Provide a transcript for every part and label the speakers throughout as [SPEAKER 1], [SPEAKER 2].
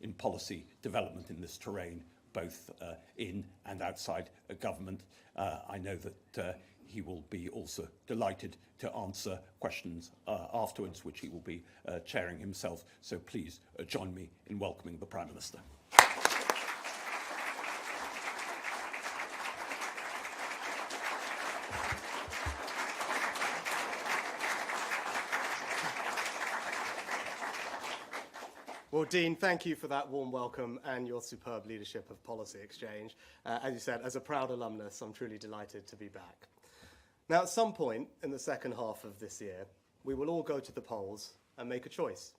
[SPEAKER 1] in policy development in this terrain, both in and outside government. I know that he will be also delighted to answer questions afterwards, which he will be chairing himself. So please join me in welcoming the Prime Minister.
[SPEAKER 2] Well, Dean, thank you for that warm welcome and your superb leadership of Policy Exchange. As you said, as a proud alumnus, I'm truly delighted to be back. Now, at some point in the second half of this year, we will all go to the polls and make a choice.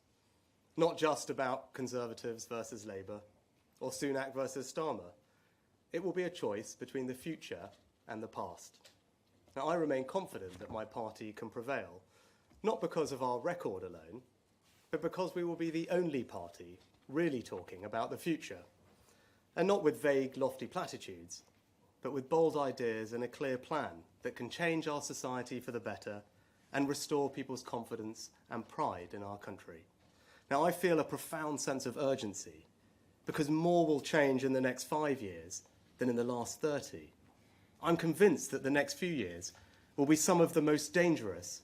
[SPEAKER 2] Not just about Conservatives versus Labour, or Sunak versus Starmer. It will be a choice between the future and the past. Now, I remain confident that my party can prevail, not because of our record alone, but because we will be the only party really talking about the future. And not with vague, lofty platitudes, but with bold ideas and a clear plan that can change our society for the better and restore people's confidence and pride in our country. Now, I feel a profound sense of urgency because more will change in the next 5 years than in the last 30. I'm convinced that the next few years will be some of the most dangerous,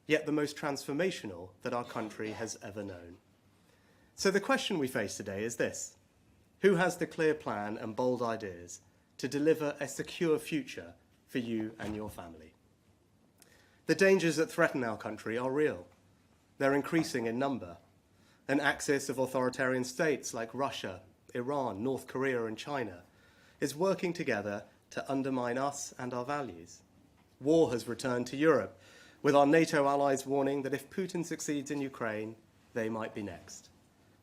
[SPEAKER 2] yet the most transformational that our country has ever known. So the question we face today is this: who has the clear plan and bold ideas to deliver a secure future for you and your family? The dangers that threaten our country are real. They're increasing in number. An axis of authoritarian states like Russia, Iran, North Korea and China is working together to undermine us and our values. War has returned to Europe, with our NATO allies warning that if Putin succeeds in Ukraine, they might be next.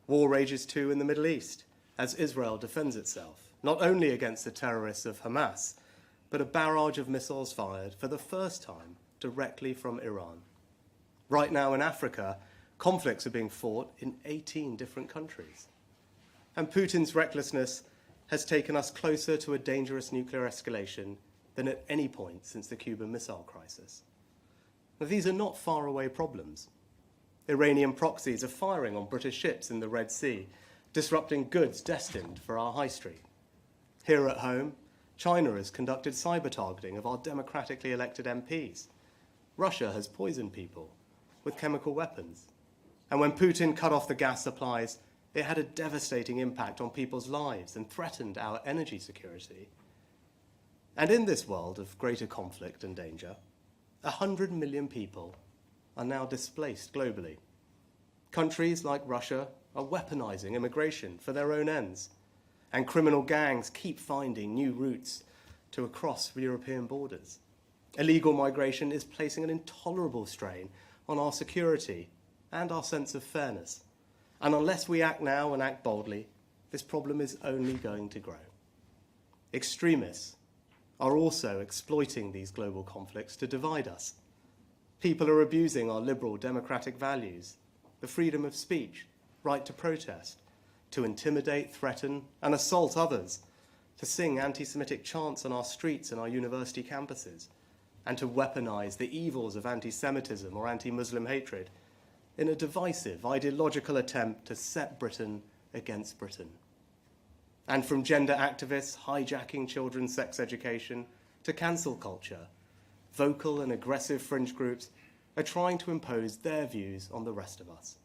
[SPEAKER 2] War rages too in the Middle East, as Israel defends itself, not only against the terrorists of Hamas, but a barrage of missiles fired for the first time directly from Iran. Right now in Africa, conflicts are being fought in 18 different countries. And Putin's recklessness has taken us closer to a dangerous nuclear escalation than at any point since the Cuban Missile Crisis. Now, these are not faraway problems. Iranian proxies are firing on British ships in the Red Sea, disrupting goods destined for our high street. Here at home, China has conducted cyber targeting of our democratically elected MPs. Russia has poisoned people with chemical weapons. And when Putin cut off the gas supplies, it had a devastating impact on people's lives and threatened our energy security. And in this world of greater conflict and danger, 100 million people are now displaced globally. Countries like Russia are weaponizing immigration for their own ends, and criminal gangs keep finding new routes to across European borders. Illegal migration is placing an intolerable strain on our security and our sense of fairness. And unless we act now and act boldly, this problem is only going to grow. Extremists are also exploiting these global conflicts to divide us. People are abusing our liberal democratic values, the freedom of speech, right to protest, to intimidate, threaten, and assault others, to sing anti-Semitic chants on our streets and our university campuses, and to weaponize the evils of anti-Semitism or anti-Muslim hatred in a divisive, ideological attempt to set Britain against Britain. And from gender activists hijacking children's sex education to cancel culture, vocal and aggressive fringe groups are trying to impose their views on the rest of us.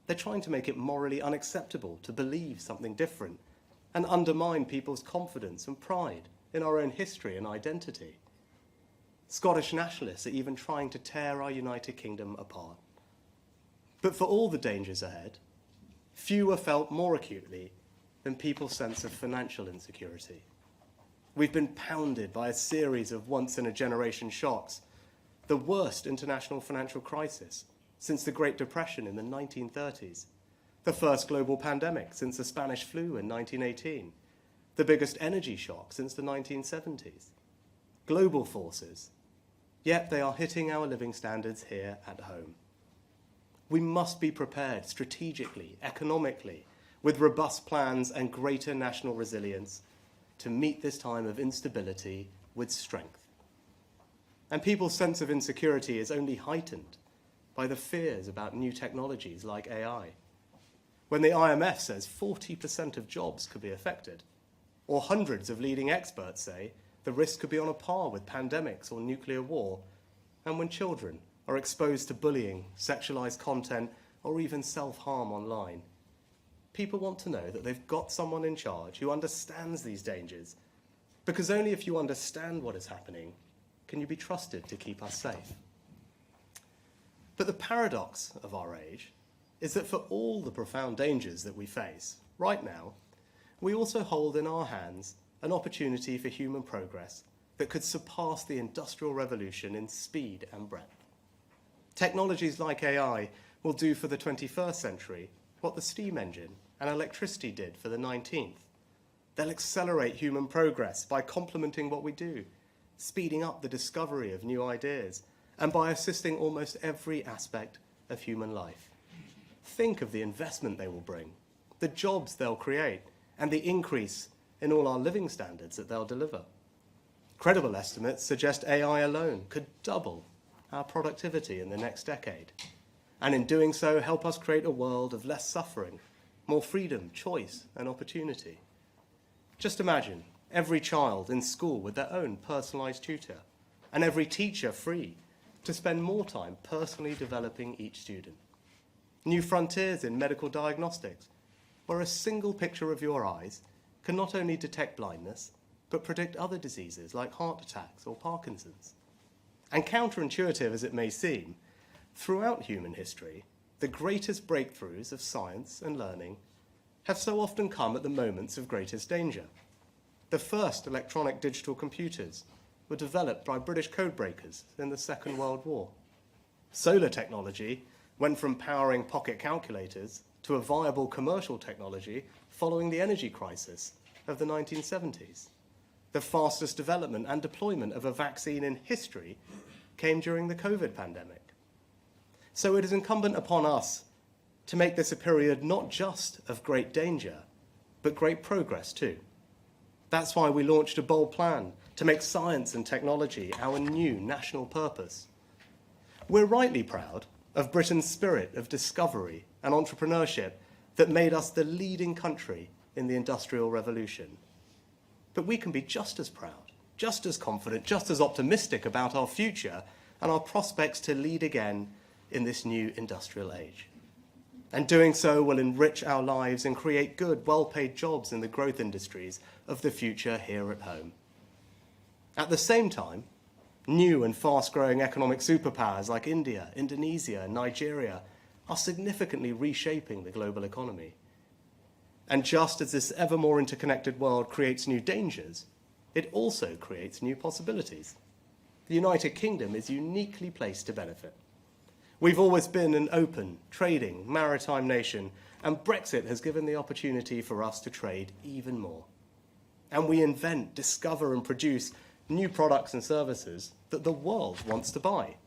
[SPEAKER 2] They're trying to make it morally unacceptable to believe something different and undermine people's confidence and pride in our own history and identity. Scottish nationalists are even trying to tear our United Kingdom apart. But for all the dangers ahead, few are felt more acutely than people's sense of financial insecurity. We've been pounded by a series of once-in-a-generation shocks, the worst international financial crisis since the Great Depression in the 1930s, the first global pandemic since the Spanish flu in 1918, the biggest energy shock since the 1970s. Global forces, yet they are hitting our living standards here at home. We must be prepared strategically, economically, with robust plans and greater national resilience to meet this time of instability with strength. And people's sense of insecurity is only heightened by the fears about new technologies like AI. when the IMF says 40% of jobs could be affected, or hundreds of leading experts say the risk could be on a par with pandemics or nuclear war, and when children are exposed to bullying, sexualized content, or even self-harm online. People want to know that they've got someone in charge who understands these dangers, because only if you understand what is happening can you be trusted to keep us safe. But the paradox of our age is that for all the profound dangers that we face right now, we also hold in our hands an opportunity for human progress that could surpass the Industrial Revolution in speed and breadth. Technologies like AI will do for the 21st century what the steam engine and electricity did for the 19th. They'll accelerate human progress by complementing what we do, speeding up the discovery of new ideas, and by assisting almost every aspect of human life. Think of the investment they will bring, the jobs they'll create, and the increase in all our living standards that they'll deliver. Credible estimates suggest AI alone could double our productivity in the next decade, and in doing so help us create a world of less suffering, more freedom, choice, and opportunity. Just imagine every child in school with their own personalized tutor, and every teacher free to spend more time personally developing each student. New frontiers in medical diagnostics, where a single picture of your eyes can not only detect blindness, but predict other diseases like heart attacks or Parkinson's. And counterintuitive as it may seem, throughout human history, the greatest breakthroughs of science and learning have so often come at the moments of greatest danger. The first electronic digital computers were developed by British codebreakers in the Second World War. Solar technology went from powering pocket calculators to a viable commercial technology following the energy crisis of the 1970s. The fastest development and deployment of a vaccine in history came during the COVID pandemic. So it is incumbent upon us to make this a period not just of great danger, but great progress too. That's why we launched a bold plan to make science and technology our new national purpose. We're rightly proud of Britain's spirit of discovery and entrepreneurship that made us the leading country in the Industrial Revolution. But we can be just as proud, just as confident, just as optimistic about our future and our prospects to lead again in this new industrial age. And doing so will enrich our lives and create good, well-paid jobs in the growth industries of the future here at home. At the same time, new and fast-growing economic superpowers like India, Indonesia, and Nigeria are significantly reshaping the global economy. And just as this ever more interconnected world creates new dangers, it also creates new possibilities. The United Kingdom is uniquely placed to benefit. We've always been an open, trading, maritime nation, and Brexit has given the opportunity for us to trade even more. And we invent, discover, and produce new products and services that the world wants to buy.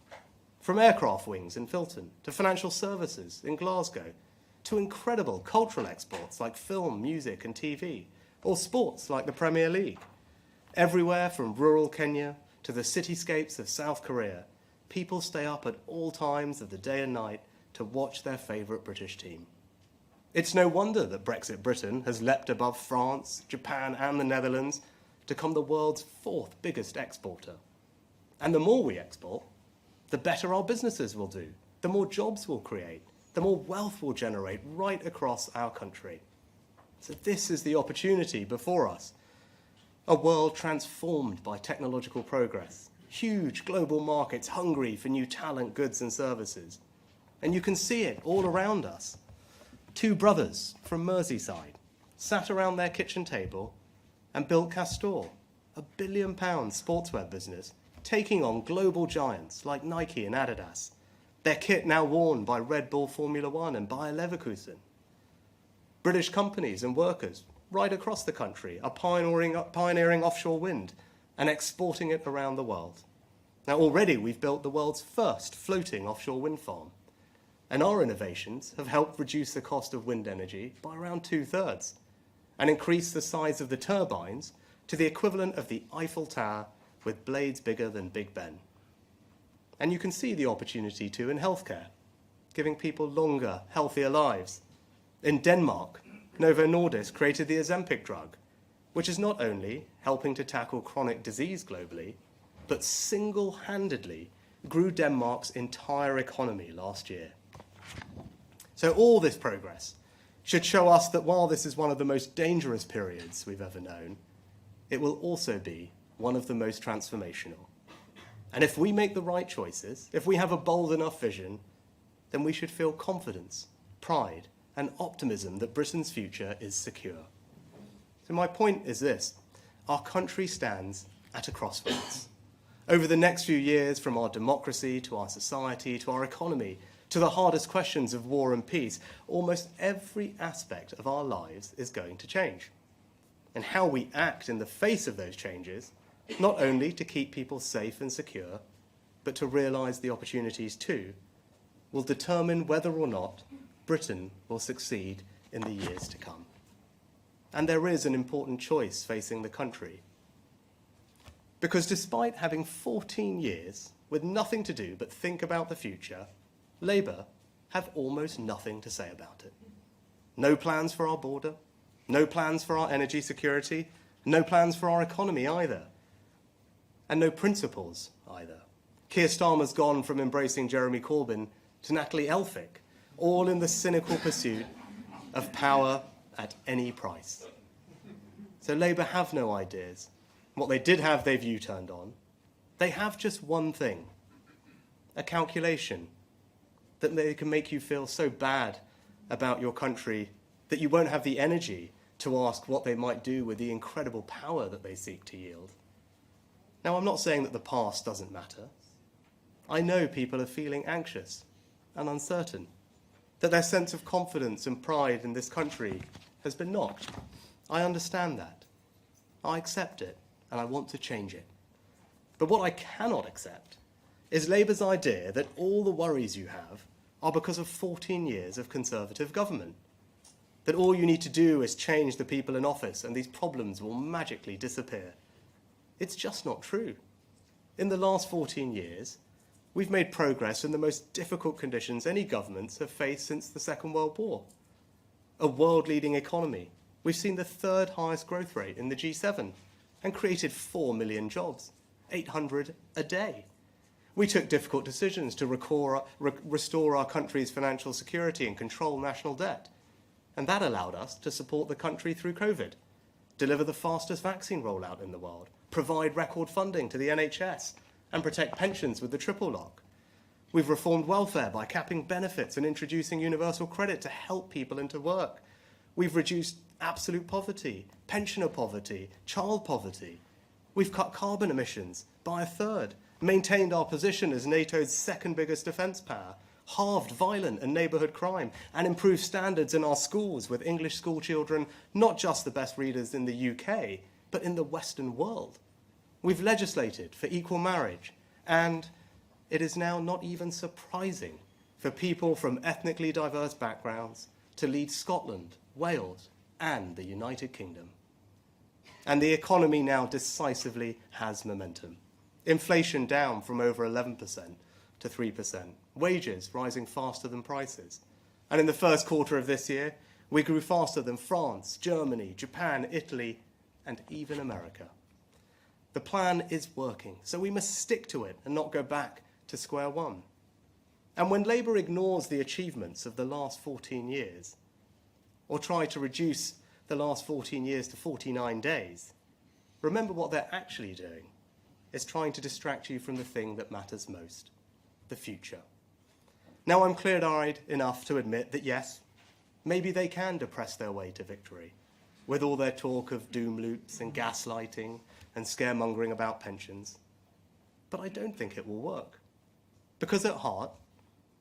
[SPEAKER 2] From aircraft wings in Filton, to financial services in Glasgow, to incredible cultural exports like film, music, and TV, or sports like the Premier League. Everywhere from rural Kenya to the cityscapes of South Korea, people stay up at all times of the day and night to watch their favourite British team. It's no wonder that Brexit Britain has leapt above France, Japan, and the Netherlands to become the world's fourth biggest exporter. And the more we export, the better our businesses will do, the more jobs we'll create, the more wealth we'll generate right across our country. So this is the opportunity before us. A world transformed by technological progress, huge global markets hungry for new talent, goods, and services. And you can see it all around us. Two brothers from Merseyside sat around their kitchen table and built Castor, a £1 billion sportswear business, taking on global giants like Nike and Adidas. Their kit now worn by Red Bull Formula One and Bayer Leverkusen. British companies and workers right across the country are pioneering offshore wind and exporting it around the world. Now already we've built the world's first floating offshore wind farm, and our innovations have helped reduce the cost of wind energy by around 2/3 and increase the size of the turbines to the equivalent of the Eiffel Tower with blades bigger than Big Ben. And you can see the opportunity too in healthcare, giving people longer, healthier lives. In Denmark, Novo Nordisk created the Ozempic drug, which is not only helping to tackle chronic disease globally, but single-handedly grew Denmark's entire economy last year. So all this progress should show us that while this is one of the most dangerous periods we've ever known, it will also be one of the most transformational. And if we make the right choices, if we have a bold enough vision, then we should feel confidence, pride, and optimism that Britain's future is secure. So my point is this: our country stands at a crossroads. Over the next few years, from our democracy to our society to our economy to the hardest questions of war and peace, almost every aspect of our lives is going to change. And how we act in the face of those changes, not only to keep people safe and secure, but to realise the opportunities too, will determine whether or not Britain will succeed in the years to come. And there is an important choice facing the country. Because despite having 14 years with nothing to do but think about the future, Labour have almost nothing to say about it. No plans for our border, no plans for our energy security, no plans for our economy either, and no principles either. Keir Starmer's gone from embracing Jeremy Corbyn to Natalie Elphicke, all in the cynical pursuit of power at any price. So Labour have no ideas. What they did have, they've U-turned on. They have just one thing: a calculation that they can make you feel so bad about your country that you won't have the energy to ask what they might do with the incredible power that they seek to yield. Now, I'm not saying that the past doesn't matter. I know people are feeling anxious and uncertain, that their sense of confidence and pride in this country has been knocked. I understand that. I accept it, and I want to change it. But what I cannot accept is Labour's idea that all the worries you have are because of 14 years of Conservative government, that all you need to do is change the people in office and these problems will magically disappear. It's just not true. In the last 14 years, we've made progress in the most difficult conditions any governments have faced since the Second World War. A world-leading economy. We've seen the third highest growth rate in the G7 and created 4 million jobs, 800 a day. We took difficult decisions to restore our country's financial security and control national debt. And that allowed us to support the country through COVID, deliver the fastest vaccine rollout in the world, provide record funding to the NHS, and protect pensions with the triple lock. We've reformed welfare by capping benefits and introducing universal credit to help people into work. We've reduced absolute poverty, pensioner poverty, child poverty. We've cut carbon emissions by a third, maintained our position as NATO's second biggest defence power, halved violent and neighbourhood crime, and improved standards in our schools with English school children not just the best readers in the UK, but in the Western world. We've legislated for equal marriage, and it is now not even surprising for people from ethnically diverse backgrounds to lead Scotland, Wales, and the United Kingdom. And the economy now decisively has momentum. Inflation down from over 11% to 3%. Wages rising faster than prices. And in the first quarter of this year, we grew faster than France, Germany, Japan, Italy, and even America. The plan is working, so we must stick to it and not go back to square one. And when Labour ignores the achievements of the last 14 years, or try to reduce the last 14 years to 49 days, remember what they're actually doing is trying to distract you from the thing that matters most, the future. Now, I'm clear-eyed enough to admit that, yes, maybe they can depress their way to victory, with all their talk of doom loops and gaslighting and scaremongering about pensions. But I don't think it will work. Because at heart,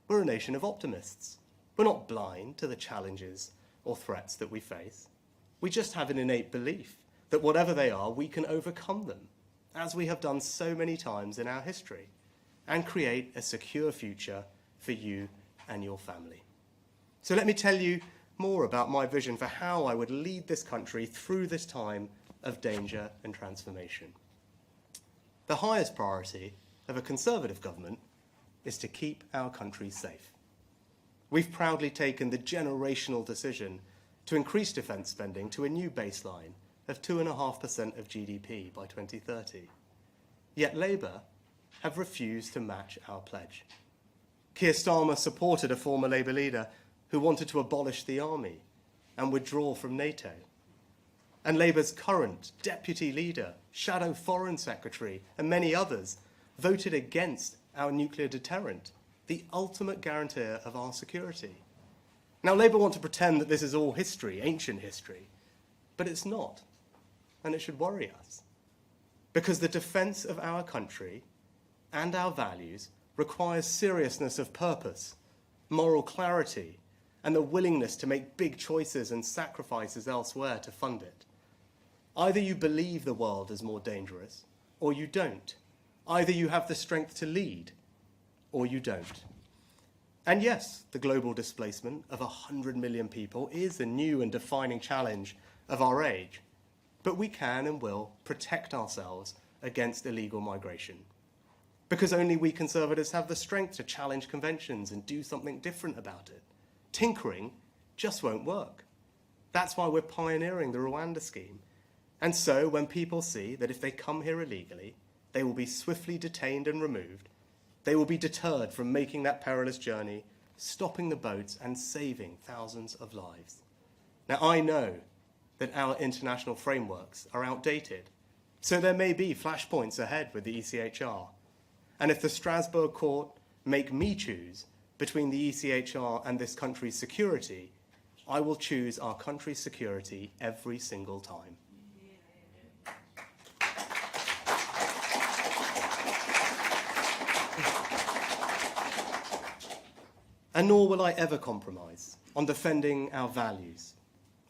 [SPEAKER 2] we're a nation of optimists. We're not blind to the challenges or threats that we face. We just have an innate belief that whatever they are, we can overcome them, as we have done so many times in our history, and create a secure future for you and your family. So let me tell you more about my vision for how I would lead this country through this time of danger and transformation. The highest priority of a Conservative government is to keep our country safe. we've proudly taken the generational decision to increase defence spending to a new baseline of 2.5% of GDP by 2030. Yet Labour have refused to match our pledge. Keir Starmer supported a former Labour leader who wanted to abolish the army and withdraw from NATO. And Labour's current deputy leader, shadow foreign secretary, and many others voted against our nuclear deterrent, the ultimate guarantor of our security. Now, Labour want to pretend that this is all history, ancient history, but it's not, and it should worry us. Because the defence of our country and our values requires seriousness of purpose, moral clarity, and the willingness to make big choices and sacrifices elsewhere to fund it. Either you believe the world is more dangerous, or you don't. Either you have the strength to lead, or you don't. And yes, the global displacement of 100 million people is a new and defining challenge of our age, but we can and will protect ourselves against illegal migration. Because only we Conservatives have the strength to challenge conventions and do something different about it. Tinkering just won't work. That's why we're pioneering the Rwanda scheme. And so when people see that if they come here illegally, they will be swiftly detained and removed, they will be deterred from making that perilous journey, stopping the boats and saving thousands of lives. Now, I know that our international frameworks are outdated, so there may be flashpoints ahead with the ECHR. And if the Strasbourg court make me choose between the ECHR and this country's security, I will choose our country's security every single time. And nor will I ever compromise on defending our values,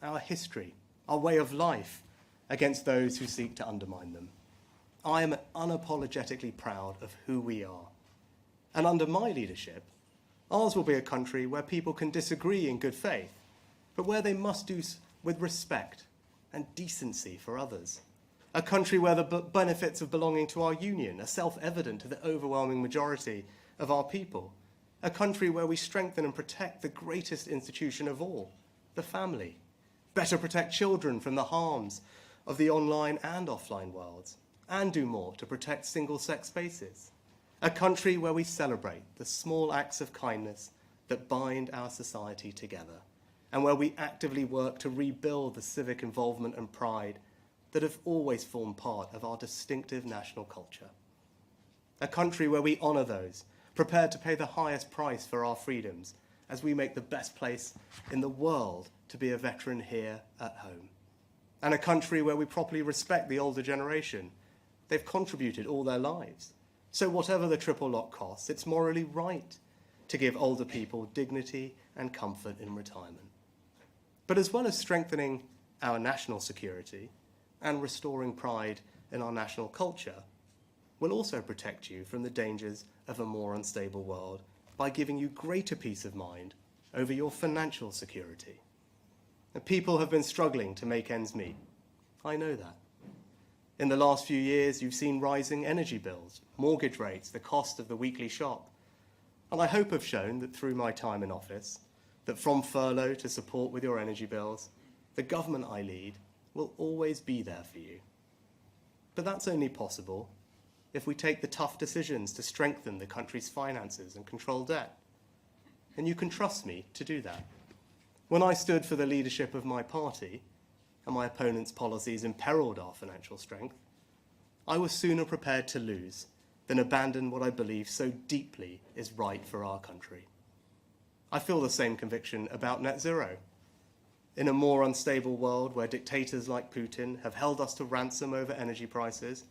[SPEAKER 2] our history, our way of life against those who seek to undermine them. I am unapologetically proud of who we are. And under my leadership, ours will be a country where people can disagree in good faith, but where they must do with respect and decency for others. A country where the benefits of belonging to our union are self-evident to the overwhelming majority of our people. A country where we strengthen and protect the greatest institution of all, the family. Better protect children from the harms of the online and offline worlds, and do more to protect single-sex spaces. A country where we celebrate the small acts of kindness that bind our society together, and where we actively work to rebuild the civic involvement and pride that have always formed part of our distinctive national culture. A country where we honour those prepared to pay the highest price for our freedoms as we make the best place in the world to be a veteran here at home. And a country where we properly respect the older generation. They've contributed all their lives. So whatever the triple lock costs, it's morally right to give older people dignity and comfort in retirement. But as well as strengthening our national security and restoring pride in our national culture, we'll also protect you from the dangers of a more unstable world by giving you greater peace of mind over your financial security. And people have been struggling to make ends meet. I know that. In the last few years, you've seen rising energy bills, mortgage rates, the cost of the weekly shop. And I hope have shown that through my time in office, that from furlough to support with your energy bills, the government I lead will always be there for you. But that's only possible if we take the tough decisions to strengthen the country's finances and control debt. And you can trust me to do that. When I stood for the leadership of my party, and my opponent's policies imperiled our financial strength, I was sooner prepared to lose than abandon what I believe so deeply is right for our country. I feel the same conviction about net zero. In a more unstable world where dictators like Putin have held us to ransom over energy prices,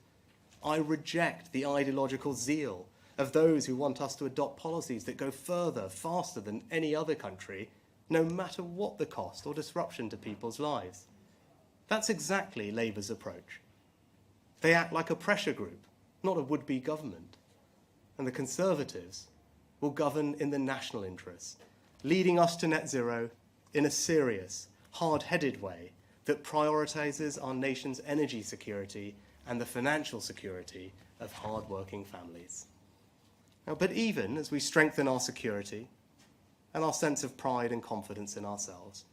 [SPEAKER 2] I reject the ideological zeal of those who want us to adopt policies that go further, faster than any other country, no matter what the cost or disruption to people's lives. That's exactly Labour's approach. They act like a pressure group, not a would-be government. And the Conservatives will govern in the national interest, leading us to net zero in a serious, hard-headed way that prioritises our nation's energy security and the financial security of hard-working families. Now, but even as we strengthen our security, and our sense of pride and confidence in ourselves.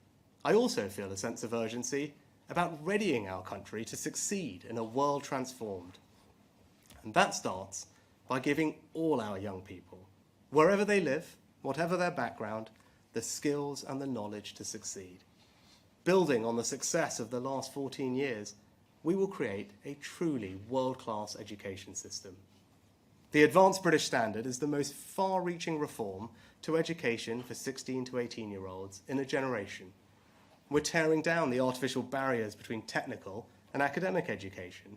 [SPEAKER 2] I also feel a sense of urgency about readying our country to succeed in a world transformed. And that starts by giving all our young people, wherever they live, whatever their background, the skills and the knowledge to succeed. Building on the success of the last 14 years, we will create a truly world-class education system. The Advanced British Standard is the most far-reaching reform to education for 16 to 18-year-olds in a generation. We're tearing down the artificial barriers between technical and academic education,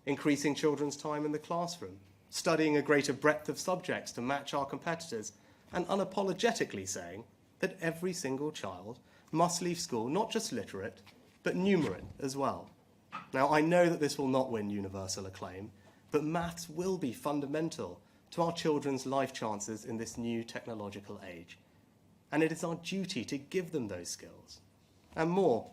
[SPEAKER 2] increasing children's time in the classroom, studying a greater breadth of subjects to match our competitors, and unapologetically saying that every single child must leave school not just literate, but numerate as well. Now, I know that this will not win universal acclaim, but maths will be fundamental to our children's life chances in this new technological age. And it is our duty to give them those skills. And more,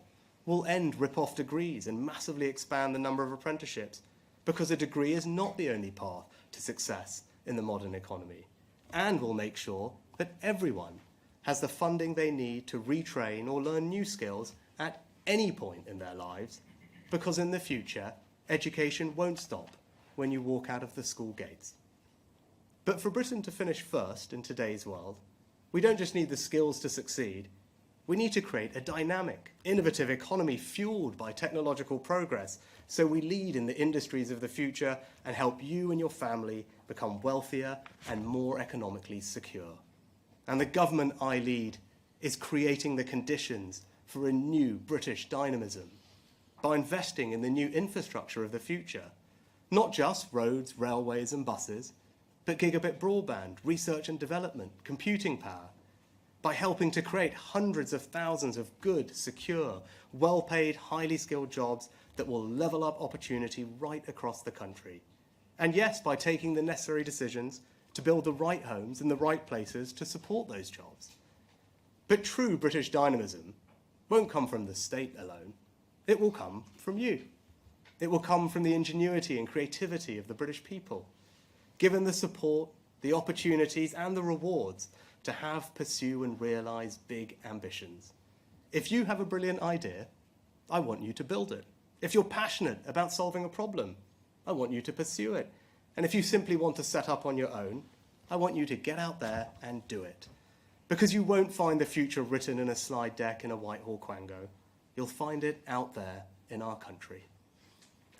[SPEAKER 2] we'll end rip-off degrees and massively expand the number of apprenticeships, because a degree is not the only path to success in the modern economy. And we'll make sure that everyone has the funding they need to retrain or learn new skills at any point in their lives, because in the future, education won't stop when you walk out of the school gates. But for Britain to finish first in today's world, we don't just need the skills to succeed, we need to create a dynamic, innovative economy fueled by technological progress, so we lead in the industries of the future and help you and your family become wealthier and more economically secure. And the government I lead is creating the conditions for a new British dynamism by investing in the new infrastructure of the future, not just roads, railways and buses, but gigabit broadband, research and development, computing power, by helping to create hundreds of thousands of good, secure, well-paid, highly skilled jobs that will level up opportunity right across the country. And yes, by taking the necessary decisions to build the right homes in the right places to support those jobs. But true British dynamism won't come from the state alone. It will come from you. It will come from the ingenuity and creativity of the British people, given the support, the opportunities and the rewards to have, pursue and realise big ambitions. If you have a brilliant idea, I want you to build it. If you're passionate about solving a problem, I want you to pursue it. And if you simply want to set up on your own, I want you to get out there and do it. Because you won't find the future written in a slide deck in a Whitehall quango. You'll find it out there in our country.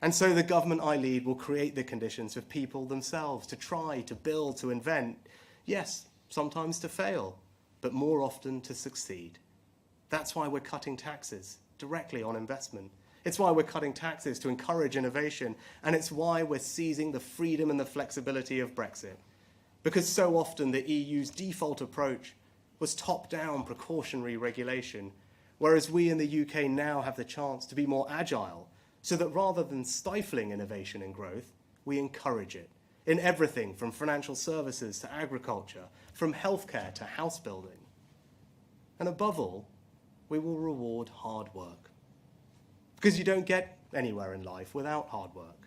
[SPEAKER 2] And so the government I lead will create the conditions for people themselves to try, to build, to invent. Yes, sometimes to fail, but more often to succeed. That's why we're cutting taxes directly on investment. It's why we're cutting taxes to encourage innovation, and it's why we're seizing the freedom and the flexibility of Brexit. Because so often the EU's default approach was top-down precautionary regulation, whereas we in the UK now have the chance to be more agile, so that rather than stifling innovation and growth, we encourage it in everything from financial services to agriculture, from healthcare to house building. And above all, we will reward hard work. Because you don't get anywhere in life without hard work.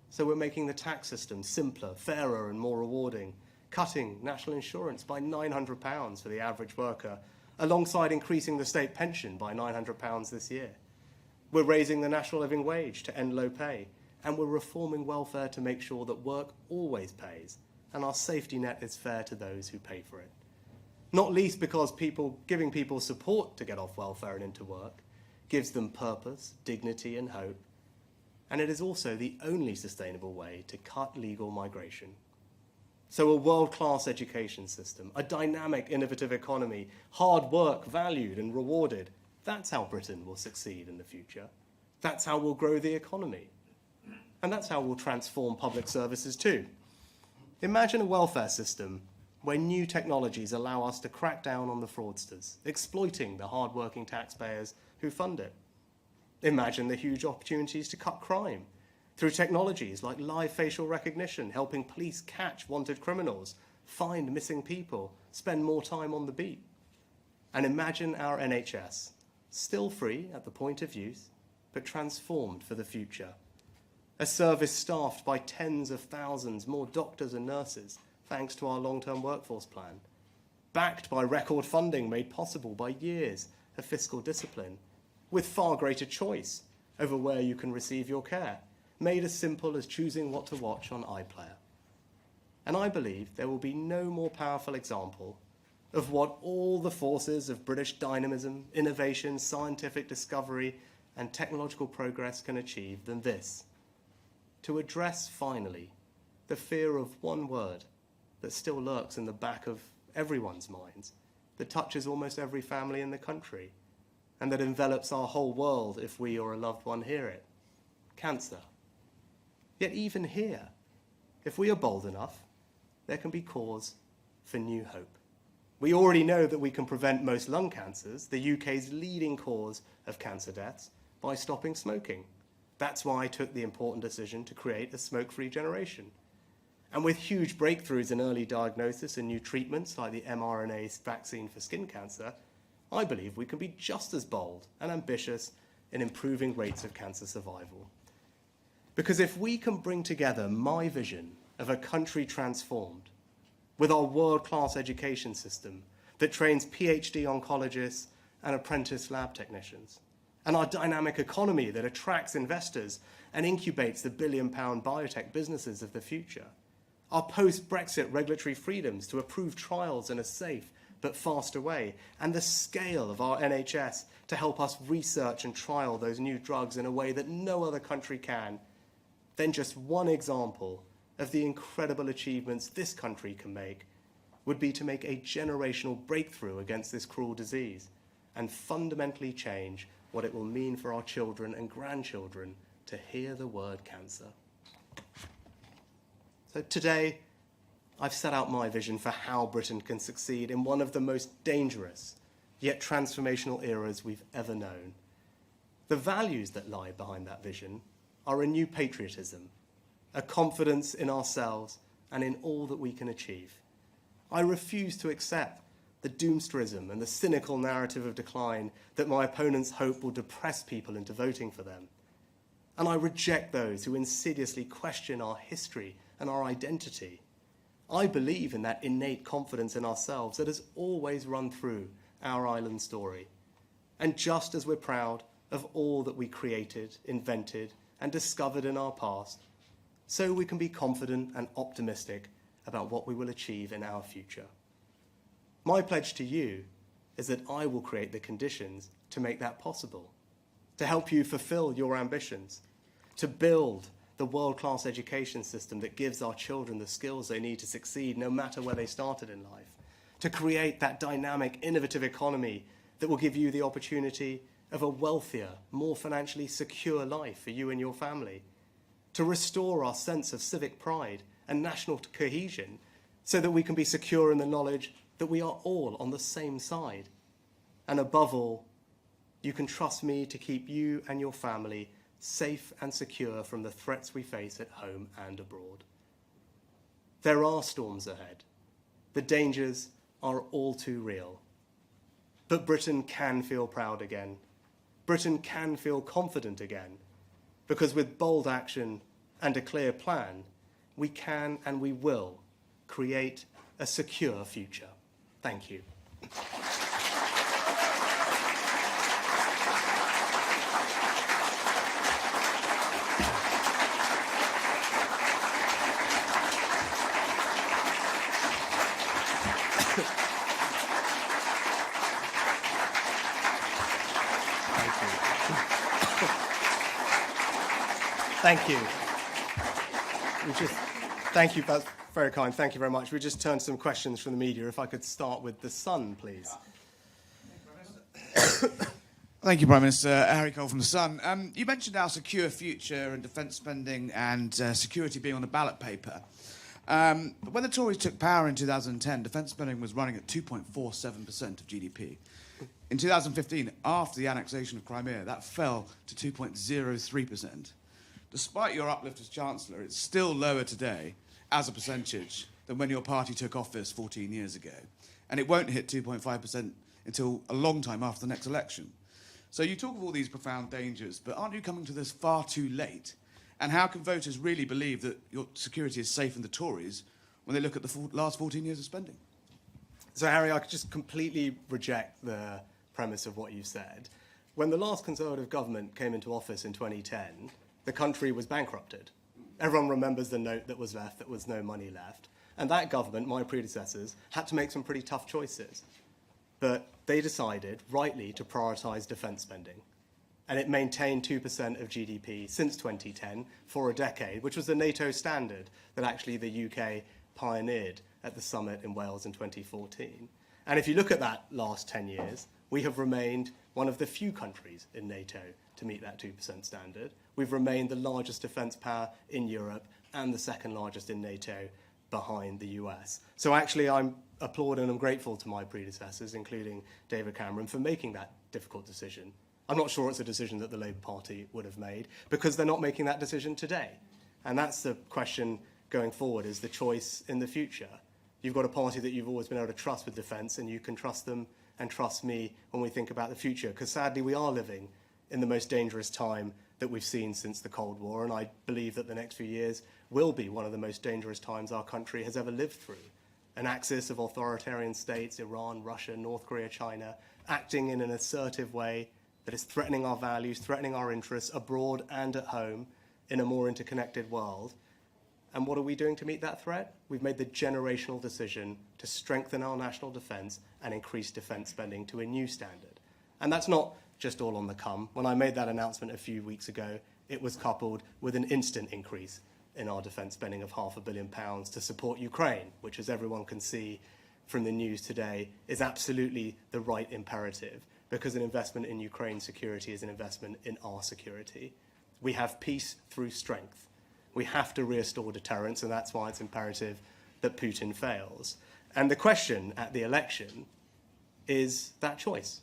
[SPEAKER 2] So we're making the tax system simpler, fairer and more rewarding, cutting national insurance by £900 for the average worker, alongside increasing the state pension by £900 this year. We're raising the national living wage to end low pay, and we're reforming welfare to make sure that work always pays, and our safety net is fair to those who pay for it. Not least because giving people support to get off welfare and into work gives them purpose, dignity and hope, and it is also the only sustainable way to cut legal migration. So a world-class education system, a dynamic, innovative economy, hard work valued and rewarded, that's how Britain will succeed in the future. That's how we'll grow the economy. And that's how we'll transform public services too. Imagine a welfare system where new technologies allow us to crack down on the fraudsters, exploiting the hard-working taxpayers who fund it. Imagine the huge opportunities to cut crime through technologies like live facial recognition, helping police catch wanted criminals, find missing people, spend more time on the beat. And imagine our NHS, still free at the point of use, but transformed for the future. A service staffed by tens of thousands more doctors and nurses, thanks to our long-term workforce plan. backed by record funding made possible by years of fiscal discipline, with far greater choice over where you can receive your care, made as simple as choosing what to watch on iPlayer. And I believe there will be no more powerful example of what all the forces of British dynamism, innovation, scientific discovery, and technological progress can achieve than this: to address, finally, the fear of one word that still lurks in the back of everyone's minds, that touches almost every family in the country, and that envelops our whole world if we or a loved one hear it: cancer. Yet even here, if we are bold enough, there can be cause for new hope. We already know that we can prevent most lung cancers, the UK's leading cause of cancer deaths, by stopping smoking. That's why I took the important decision to create a smoke-free generation. And with huge breakthroughs in early diagnosis and new treatments like the mRNA vaccine for skin cancer, I believe we can be just as bold and ambitious in improving rates of cancer survival. Because if we can bring together my vision of a country transformed with our world-class education system that trains PhD oncologists and apprentice lab technicians, and our dynamic economy that attracts investors and incubates the billion-pound biotech businesses of the future, our post-Brexit regulatory freedoms to approve trials in a safe but faster way, and the scale of our NHS to help us research and trial those new drugs in a way that no other country can, then just one example of the incredible achievements this country can make would be to make a generational breakthrough against this cruel disease and fundamentally change what it will mean for our children and grandchildren to hear the word cancer. So today, I've set out my vision for how Britain can succeed in one of the most dangerous yet transformational eras we've ever known. The values that lie behind that vision are a new patriotism, a confidence in ourselves and in all that we can achieve. I refuse to accept the doomsterism and the cynical narrative of decline that my opponents hope will depress people into voting for them. And I reject those who insidiously question our history and our identity. I believe in that innate confidence in ourselves that has always run through our island story. And just as we're proud of all that we created, invented, and discovered in our past, so we can be confident and optimistic about what we will achieve in our future. My pledge to you is that I will create the conditions to make that possible, to help you fulfill your ambitions, to build the world-class education system that gives our children the skills they need to succeed no matter where they started in life, to create that dynamic, innovative economy that will give you the opportunity of a wealthier, more financially secure life for you and your family, to restore our sense of civic pride and national cohesion so that we can be secure in the knowledge that we are all on the same side. And above all, you can trust me to keep you and your family safe and secure from the threats we face at home and abroad. There are storms ahead. The dangers are all too real. But Britain can feel proud again. Britain can feel confident again, because with bold action and a clear plan, we can and we will create a secure future. Thank you. Thank you. Thank you, that's very kind. Thank you very much. We just turned to some questions from the media. If I could start with the Sun, please.
[SPEAKER 3] Thank you, Prime Minister. Harry Cole from The Sun. You mentioned our secure future and defence spending and security being on the ballot paper. But when the Tories took power in 2010, defence spending was running at 2.47% of GDP. In 2015, after the annexation of Crimea, that fell to 2.03%. Despite your uplift as Chancellor, it's still lower today as a percentage than when your party took office 14 years ago. And it won't hit 2.5% until a long time after the next election. So you talk of all these profound dangers, but aren't you coming to this far too late? And how can voters really believe that your security is safe in the Tories when they look at the last 14 years of spending?
[SPEAKER 2] So, Harry, I could just completely reject the premise of what you said. When the last Conservative government came into office in 2010, the country was bankrupted. Everyone remembers the note that was left, that was no money left. And that government, my predecessors, had to make some pretty tough choices. But they decided, rightly, to prioritise defence spending. And it maintained 2% of GDP since 2010 for a decade, which was the NATO standard that actually the UK pioneered at the summit in Wales in 2014. And if you look at that last 10 years, we have remained one of the few countries in NATO to meet that 2% standard. We've remained the largest defence power in Europe and the second largest in NATO behind the US. So actually I'm applauding and I'm grateful to my predecessors, including David Cameron, for making that difficult decision. I'm not sure it's a decision that the Labour Party would have made because they're not making that decision today. And that's the question going forward, is the choice in the future. You've got a party that you've always been able to trust with defence, and you can trust them and trust me when we think about the future, because sadly we are living in the most dangerous time that we've seen since the Cold War, and I believe that the next few years will be one of the most dangerous times our country has ever lived through. An axis of authoritarian states, Iran, Russia, North Korea, China, acting in an assertive way that is threatening our values, threatening our interests abroad and at home in a more interconnected world. And what are we doing to meet that threat? We've made the generational decision to strengthen our national defence and increase defence spending to a new standard. And that's not just all on the come. When I made that announcement a few weeks ago, it was coupled with an instant increase in our defence spending of £500 million to support Ukraine, which, as everyone can see from the news today, is absolutely the right imperative, because an investment in Ukraine's security is an investment in our security. We have peace through strength. We have to restore deterrence, and that's why it's imperative that Putin fails. And the question at the election is that choice.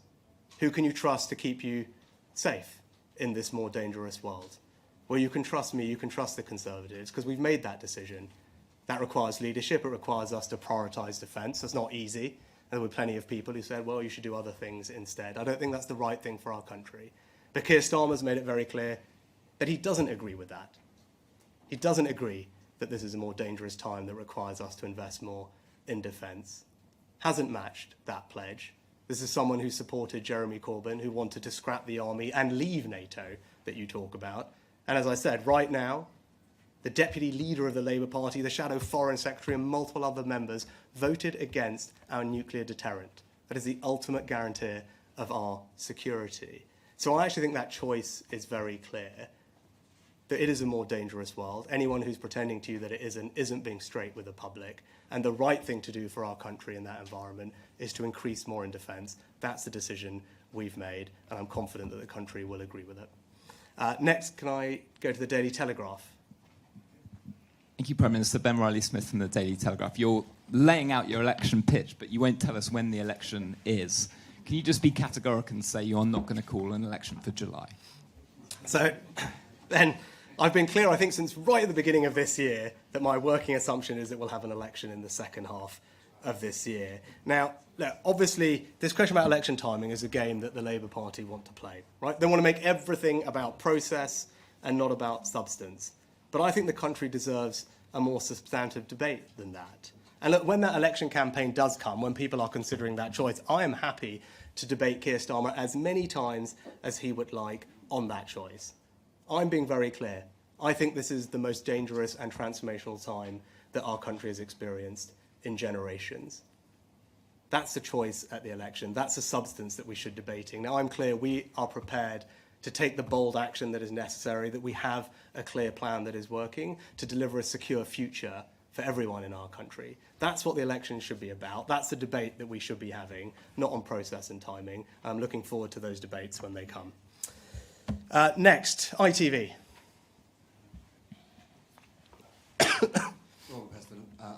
[SPEAKER 2] Who can you trust to keep you safe in this more dangerous world? Well, you can trust me, you can trust the Conservatives, because we've made that decision. That requires leadership, it requires us to prioritise defence. That's not easy. There were plenty of people who said, well, you should do other things instead. I don't think that's the right thing for our country. But Keir Starmer's made it very clear that he doesn't agree with that. He doesn't agree that this is a more dangerous time that requires us to invest more in defence. Hasn't matched that pledge. This is someone who supported Jeremy Corbyn, who wanted to scrap the army and leave NATO that you talk about. And as I said, right now, the deputy leader of the Labour Party, the shadow foreign secretary, and multiple other members voted against our nuclear deterrent. That is the ultimate guarantor of our security. So I actually think that choice is very clear, that it is a more dangerous world. Anyone who's pretending to you that it isn't being straight with the public. And the right thing to do for our country in that environment is to increase more in defence. That's the decision we've made, and I'm confident that the country will agree with it. Next, can I go to the Daily Telegraph?
[SPEAKER 4] Thank you, Prime Minister. Ben Riley-Smith from the Daily Telegraph. You're laying out your election pitch, but you won't tell us when the election is. Can you just be categorical and say you're not going to call an election for July?
[SPEAKER 2] So, Ben, I've been clear, I think, since right at the beginning of this year, that my working assumption is that we'll have an election in the second half of this year. Now, look, obviously, this question about election timing is a game that the Labour Party want to play, right? They want to make everything about process and not about substance. But I think the country deserves a more substantive debate than that. And look, when that election campaign does come, when people are considering that choice, I am happy to debate Keir Starmer as many times as he would like on that choice. I'm being very clear. I think this is the most dangerous and transformational time that our country has experienced in generations. That's the choice at the election. That's the substance that we should be debating. Now, I'm clear we are prepared to take the bold action that is necessary, that we have a clear plan that is working to deliver a secure future for everyone in our country. That's what the election should be about. That's the debate that we should be having, not on process and timing. I'm looking forward to those debates when they come. Next, ITV.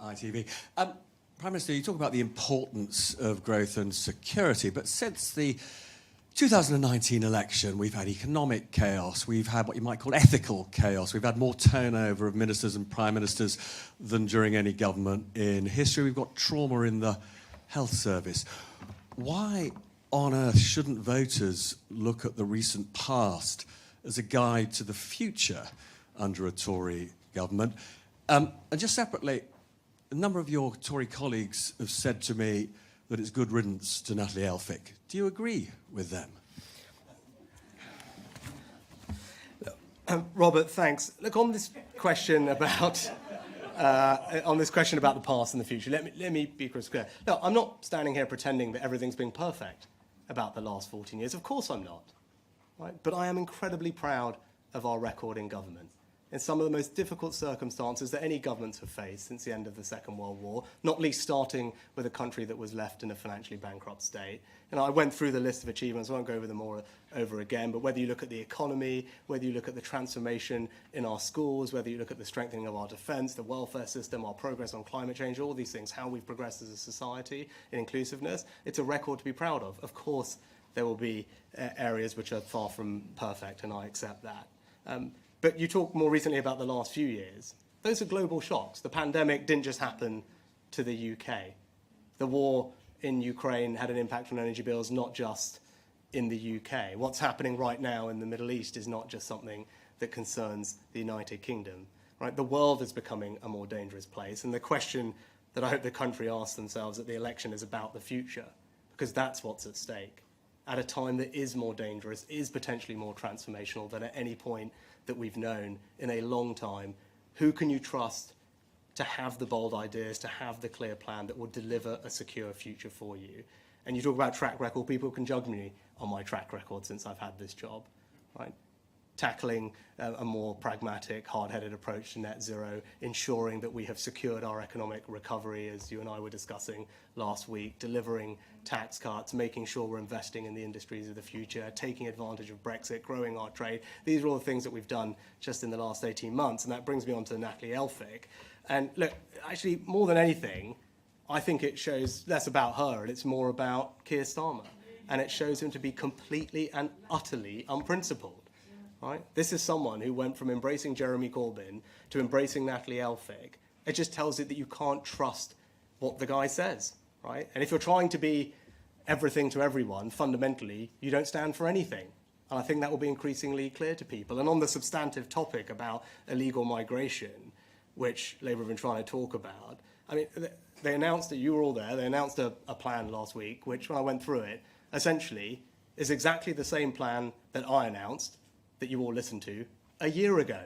[SPEAKER 5] ITV. Prime Minister, you talk about the importance of growth and security, but since the 2019 election, we've had economic chaos, we've had what you might call ethical chaos, we've had more turnover of ministers and prime ministers than during any government in history, we've got trauma in the health service. Why on earth shouldn't voters look at the recent past as a guide to the future under a Tory government? And just separately, a number of your Tory colleagues have said to me that it's good riddance to Natalie Elphicke. Do you agree with them?
[SPEAKER 2] Robert, thanks. Look, on this question about the past and the future, let me be crystal clear. No, I'm not standing here pretending that everything's been perfect about the last 14 years. Of course I'm not. Right? But I am incredibly proud of our record in government. In some of the most difficult circumstances that any governments have faced since the end of the Second World War, not least starting with a country that was left in a financially bankrupt state. And I went through the list of achievements, I won't go over them all over again, but whether you look at the economy, whether you look at the transformation in our schools, whether you look at the strengthening of our defence, the welfare system, our progress on climate change, all these things, how we've progressed as a society in inclusiveness, it's a record to be proud of. Of course, there will be areas which are far from perfect, and I accept that. But you talk more recently about the last few years. Those are global shocks. The pandemic didn't just happen to the UK. The war in Ukraine had an impact on energy bills, not just in the UK. What's happening right now in the Middle East is not just something that concerns the United Kingdom. Right? The world is becoming a more dangerous place. And the question that I hope the country asks themselves at the election is about the future, because that's what's at stake. At a time that is more dangerous, is potentially more transformational than at any point that we've known in a long time, who can you trust to have the bold ideas, to have the clear plan that will deliver a secure future for you? And you talk about track record, people can judge me on my track record since I've had this job, right? Tackling a more pragmatic, hard-headed approach to net zero, ensuring that we have secured our economic recovery, as you and I were discussing last week, delivering tax cuts, making sure we're investing in the industries of the future, taking advantage of Brexit, growing our trade. These are all the things that we've done just in the last 18 months, and that brings me on to Natalie Elphicke. And look, actually, more than anything, I think it shows less about her, and it's more about Keir Starmer. And it shows him to be completely and utterly unprincipled. Right? This is someone who went from embracing Jeremy Corbyn to embracing Natalie Elphicke. It just tells you that you can't trust what the guy says, right? And if you're trying to be everything to everyone, fundamentally, you don't stand for anything. And I think that will be increasingly clear to people. And on the substantive topic about illegal migration, which Labour have been trying to talk about, I mean, they announced it, you were all there, they announced a plan last week, which, when I went through it, essentially is exactly the same plan that I announced, that you all listened to, a year ago,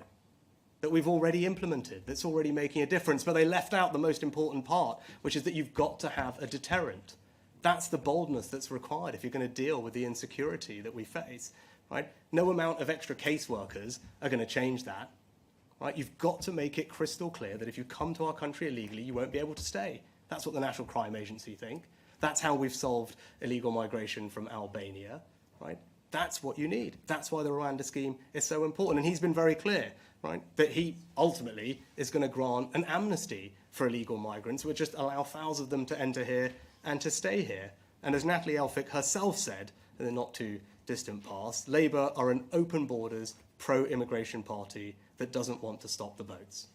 [SPEAKER 2] that we've already implemented, that's already making a difference. But they left out the most important part, which is that you've got to have a deterrent. That's the boldness that's required if you're going to deal with the insecurity that we face. Right? No amount of extra caseworkers are going to change that. Right? You've got to make it crystal clear that if you come to our country illegally, you won't be able to stay. That's what the National Crime Agency think. That's how we've solved illegal migration from Albania. Right? That's what you need. That's why the Rwanda scheme is so important. And he's been very clear, right, that he ultimately is going to grant an amnesty for illegal migrants, which just allow thousands of them to enter here and to stay here. And as Natalie Elphicke herself said in the not too distant past, Labour are an open borders, pro-immigration party that doesn't want to stop the boats.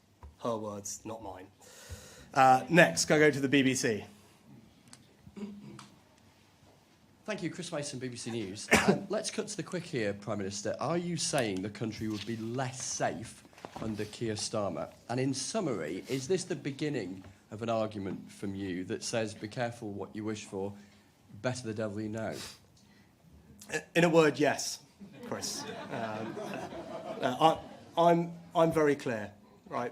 [SPEAKER 2] Her words, not mine. Next, go to the BBC.
[SPEAKER 6] Thank you, Chris Mason, BBC News. Let's cut to the quick here, Prime Minister. Are you saying the country would be less safe under Keir Starmer? And in summary, is this the beginning of an argument from you that says, be careful what you wish for, better the devil you know?
[SPEAKER 2] In a word, yes, Chris. I'm very clear, right?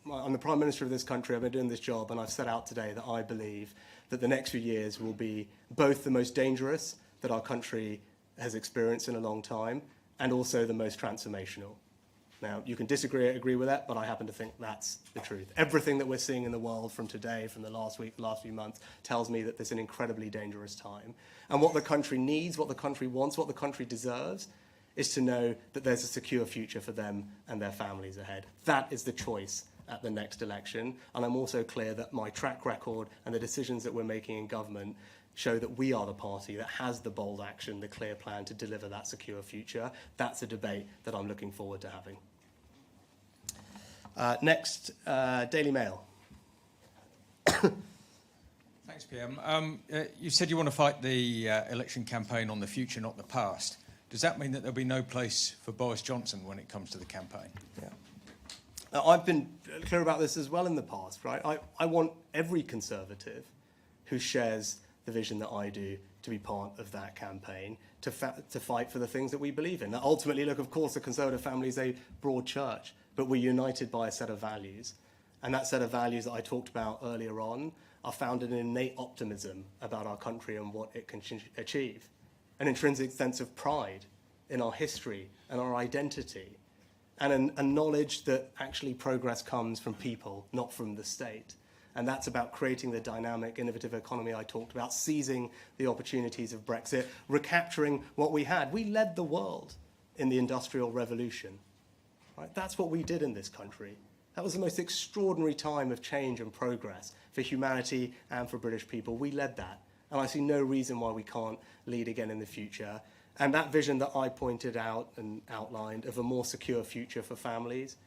[SPEAKER 2] I'm the Prime Minister of this country. I've been doing this job, and I've set out today that I believe that the next few years will be both the most dangerous that our country has experienced in a long time, and also the most transformational. Now, you can disagree or agree with that, but I happen to think that's the truth. Everything that we're seeing in the world from today, from the last week, the last few months, tells me that this is an incredibly dangerous time. And what the country needs, what the country wants, what the country deserves, is to know that there's a secure future for them and their families ahead. That is the choice at the next election. And I'm also clear that my track record and the decisions that we're making in government show that we are the party that has the bold action, the clear plan to deliver that secure future. That's a debate that I'm looking forward to having. Next, Daily Mail.
[SPEAKER 7] Thanks, PM. You said you want to fight the election campaign on the future, not the past. Does that mean that there'll be no place for Boris Johnson when it comes to the campaign?
[SPEAKER 2] Yeah. I've been clear about this as well in the past, right? I want every Conservative who shares the vision that I do to be part of that campaign, to fight for the things that we believe in. Now, ultimately, look, of course, the Conservative family is a broad church, but we're united by a set of values. And that set of values that I talked about earlier on are founded in innate optimism about our country and what it can achieve, an intrinsic sense of pride in our history and our identity, and a knowledge that actually progress comes from people, not from the state. And that's about creating the dynamic, innovative economy I talked about, seizing the opportunities of Brexit, recapturing what we had. We led the world in the Industrial Revolution. Right? That's what we did in this country. That was the most extraordinary time of change and progress for humanity and for British people. We led that. And I see no reason why we can't lead again in the future. And that vision that I pointed out and outlined of a more secure future for families,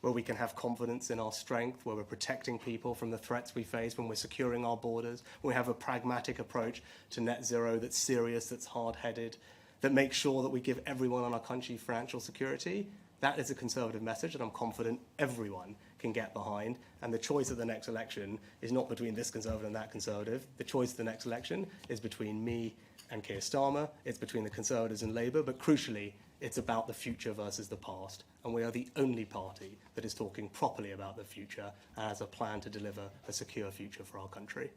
[SPEAKER 2] where we can have confidence in our strength, where we're protecting people from the threats we face, when we're securing our borders, when we have a pragmatic approach to net zero that's serious, that's hard-headed, that makes sure that we give everyone in our country financial security. That is a Conservative message that I'm confident everyone can get behind. And the choice of the next election is not between this Conservative and that Conservative. The choice of the next election is between me and Keir Starmer. It's between the Conservatives and Labour. But crucially, it's about the future versus the past. And we are the only party that is talking properly about the future and has a plan to deliver a secure future for our country.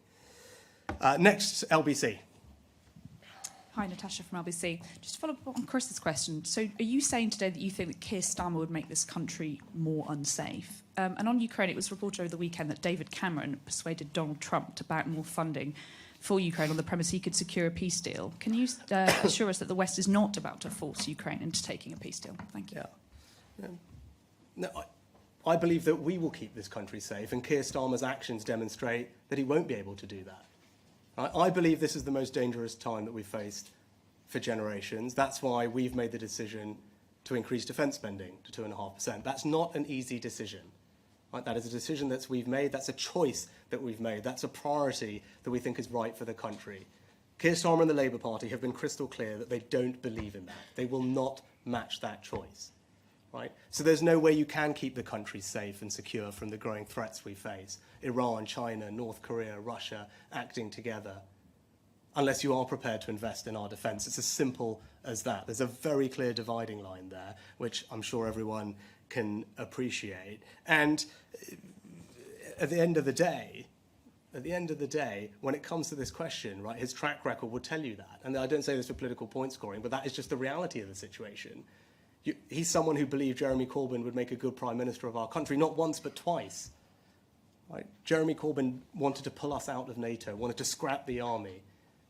[SPEAKER 2] Next, LBC.
[SPEAKER 8] Hi, Natasha from LBC. Just to follow up on Chris's question, so are you saying today that you think that Keir Starmer would make this country more unsafe? And on Ukraine, it was reported over the weekend that David Cameron persuaded Donald Trump to back more funding for Ukraine on the premise he could secure a peace deal. Can you assure us that the West is not about to force Ukraine into taking a peace deal? Thank you.
[SPEAKER 2] Yeah. No, I believe that we will keep this country safe, and Keir Starmer's actions demonstrate that he won't be able to do that. I believe this is the most dangerous time that we've faced for generations. That's why we've made the decision to increase defence spending to 2.5%. That's not an easy decision. Right? That is a decision that we've made. That's a choice that we've made. That's a priority that we think is right for the country. Keir Starmer and the Labour Party have been crystal clear that they don't believe in that. They will not match that choice. Right? So there's no way you can keep the country safe and secure from the growing threats we face. Iran, China, North Korea, Russia acting together, unless you are prepared to invest in our defence. It's as simple as that. There's a very clear dividing line there, which I'm sure everyone can appreciate. And at the end of the day, when it comes to this question, right, his track record will tell you that. And I don't say this for political point scoring, but that is just the reality of the situation. He's someone who believed Jeremy Corbyn would make a good Prime Minister of our country, not once but twice. Right? Jeremy Corbyn wanted to pull us out of NATO, wanted to scrap the army.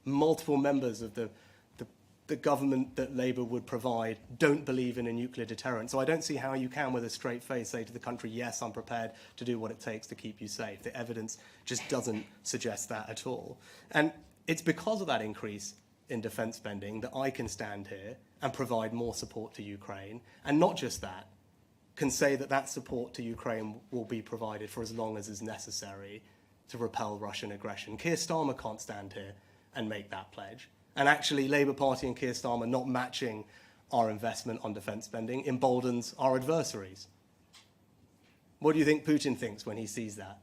[SPEAKER 2] Multiple members of the government that Labour would provide don't believe in a nuclear deterrent. So I don't see how you can, with a straight face, say to the country, yes, I'm prepared to do what it takes to keep you safe. The evidence just doesn't suggest that at all. And it's because of that increase in defence spending that I can stand here and provide more support to Ukraine. And not just that, can say that that support to Ukraine will be provided for as long as is necessary to repel Russian aggression. Keir Starmer can't stand here and make that pledge. And actually, Labour Party and Keir Starmer not matching our investment on defence spending emboldens our adversaries. What do you think Putin thinks when he sees that?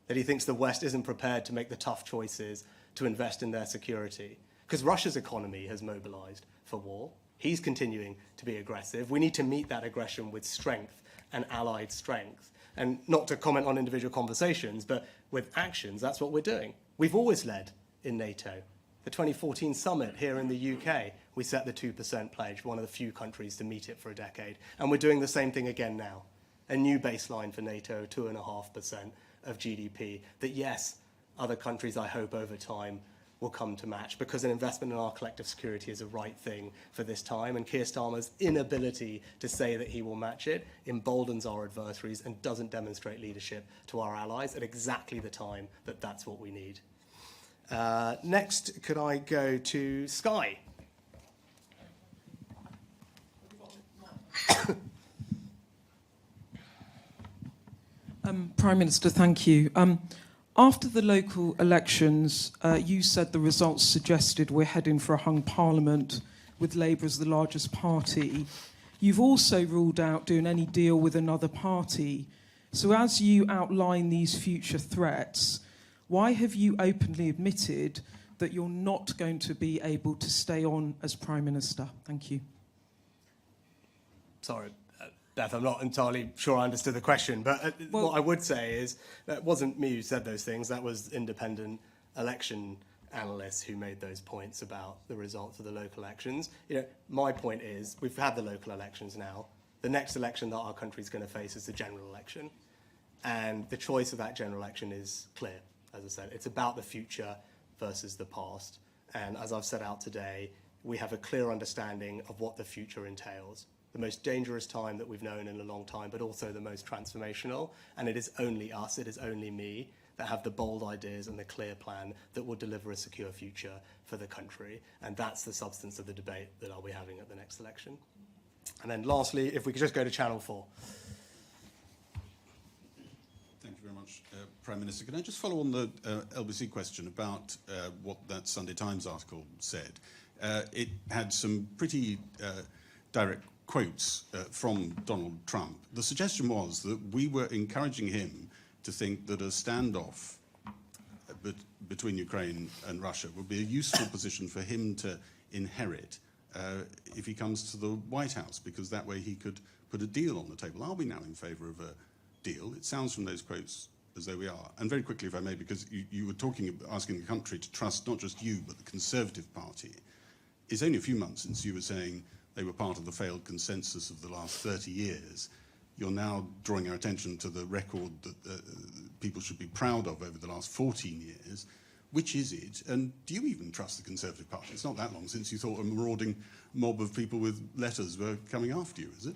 [SPEAKER 2] That he thinks the West isn't prepared to make the tough choices to invest in their security? Because Russia's economy has mobilised for war. He's continuing to be aggressive. We need to meet that aggression with strength and allied strength. And not to comment on individual conversations, but with actions, that's what we're doing. We've always led in NATO. The 2014 summit here in the UK, we set the 2% pledge, one of the few countries to meet it for a decade. And we're doing the same thing again now. A new baseline for NATO, 2.5% of GDP, that yes, other countries, I hope, over time will come to match, because an investment in our collective security is a right thing for this time. And Keir Starmer's inability to say that he will match it emboldens our adversaries and doesn't demonstrate leadership to our allies at exactly the time that that's what we need. Next, could I go to Sky?
[SPEAKER 9] Prime Minister, thank you. After the local elections, you said the results suggested we're heading for a hung parliament with Labour as the largest party. You've also ruled out doing any deal with another party. So as you outline these future threats, why have you openly admitted that you're not going to be able to stay on as Prime Minister? Thank you.
[SPEAKER 2] Sorry, Beth, I'm not entirely sure I understood the question, but what I would say is that it wasn't me who said those things. That was independent election analysts who made those points about the results of the local elections. You know, my point is we've had the local elections now. The next election that our country is going to face is the general election. And the choice of that general election is clear. As I said, it's about the future versus the past. And as I've set out today, we have a clear understanding of what the future entails. The most dangerous time that we've known in a long time, but also the most transformational. And it is only us, it is only me, that have the bold ideas and the clear plan that will deliver a secure future for the country. And that's the substance of the debate that I'll be having at the next election. And then lastly, if we could just go to Channel 4.
[SPEAKER 10] Thank you very much, Prime Minister. Can I just follow on the LBC question about what that Sunday Times article said? It had some pretty direct quotes from Donald Trump. The suggestion was that we were encouraging him to think that a standoff between Ukraine and Russia would be a useful position for him to inherit if he comes to the White House, because that way he could put a deal on the table. Are we now in favour of a deal? It sounds from those quotes as though we are. And very quickly, if I may, because you were asking the country to trust not just you, but the Conservative Party. It's only a few months since you were saying they were part of the failed consensus of the last 30 years. You're now drawing our attention to the record that people should be proud of over the last 14 years. Which is it? And do you even trust the Conservative Party? It's not that long since you thought a marauding mob of people with letters were coming after you, is it?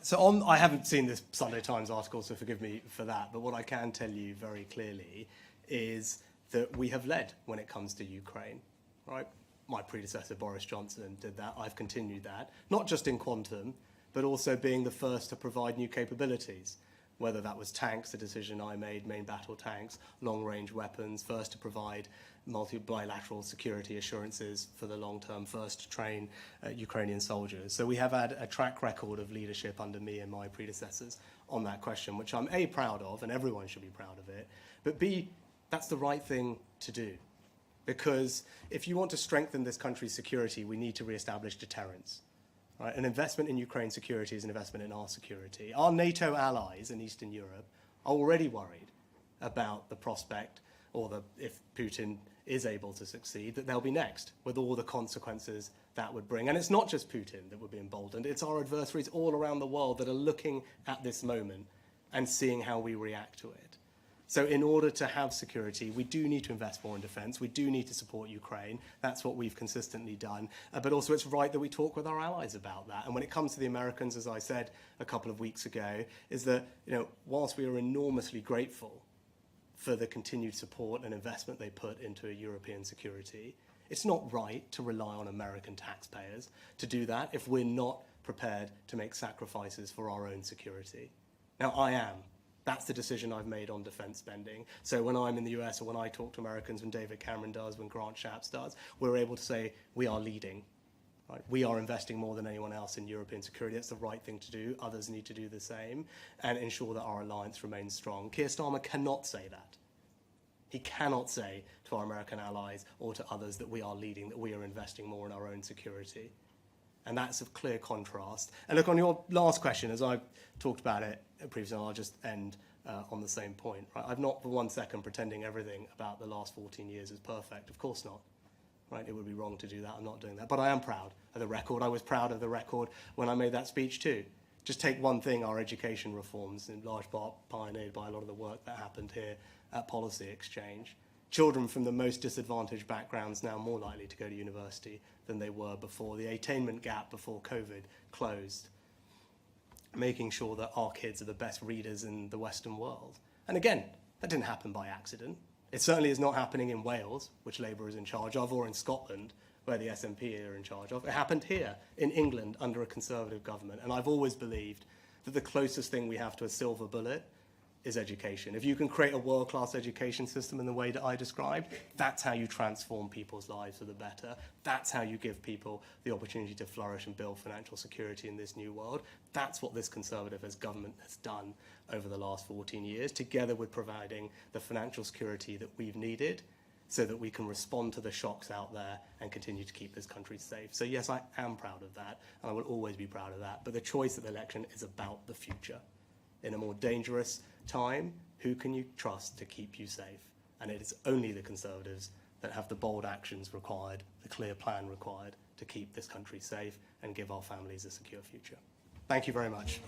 [SPEAKER 2] So I haven't seen this Sunday Times article, so forgive me for that. But what I can tell you very clearly is that we have led when it comes to Ukraine, right? My predecessor, Boris Johnson, did that. I've continued that, not just in quantum, but also being the first to provide new capabilities, whether that was tanks, a decision I made, main battle tanks, long-range weapons, first to provide bilateral security assurances for the long term, first to train Ukrainian soldiers. So we have had a track record of leadership under me and my predecessors on that question, which I'm A, proud of, and everyone should be proud of it, but B, that's the right thing to do. Because if you want to strengthen this country's security, we need to re-establish deterrence. Right? An investment in Ukraine's security is an investment in our security. Our NATO allies in Eastern Europe are already worried about the prospect, or if Putin is able to succeed, that they'll be next, with all the consequences that would bring. And it's not just Putin that would be emboldened, it's our adversaries all around the world that are looking at this moment and seeing how we react to it. So in order to have security, we do need to invest more in defence. We do need to support Ukraine. That's what we've consistently done. But also it's right that we talk with our allies about that. And when it comes to the Americans, as I said a couple of weeks ago, is that, you know, whilst we are enormously grateful for the continued support and investment they put into a European security, it's not right to rely on American taxpayers to do that if we're not prepared to make sacrifices for our own security. Now, I am. That's the decision I've made on defence spending. So when I'm in the US or when I talk to Americans, when David Cameron does, when Grant Shapps does, we're able to say we are leading. Right? We are investing more than anyone else in European security. That's the right thing to do. Others need to do the same and ensure that our alliance remains strong. Keir Starmer cannot say that. He cannot say to our American allies or to others that we are leading, that we are investing more in our own security. And that's a clear contrast. And look, on your last question, as I've talked about it previously, I'll just end on the same point. Right? I'm not for 1 second pretending everything about the last 14 years is perfect. Of course not. Right? It would be wrong to do that. I'm not doing that. But I am proud of the record. I was proud of the record when I made that speech too. Just take one thing, our education reforms, in large part pioneered by a lot of the work that happened here at Policy Exchange. Children from the most disadvantaged backgrounds now more likely to go to university than they were before. The attainment gap before COVID closed. Making sure that our kids are the best readers in the Western world. And again, that didn't happen by accident. It certainly is not happening in Wales, which Labour is in charge of, or in Scotland, where the SNP are in charge of. It happened here in England under a Conservative government. And I've always believed that the closest thing we have to a silver bullet is education. If you can create a world-class education system in the way that I described, that's how you transform people's lives for the better. That's how you give people the opportunity to flourish and build financial security in this new world. That's what this Conservative government has done over the last 14 years, together with providing the financial security that we've needed so that we can respond to the shocks out there and continue to keep this country safe. So yes, I am proud of that, and I will always be proud of that. But the choice of the election is about the future. In a more dangerous time, who can you trust to keep you safe? And it is only the Conservatives that have the bold actions required, the clear plan required to keep this country safe and give our families a secure future. Thank you very much.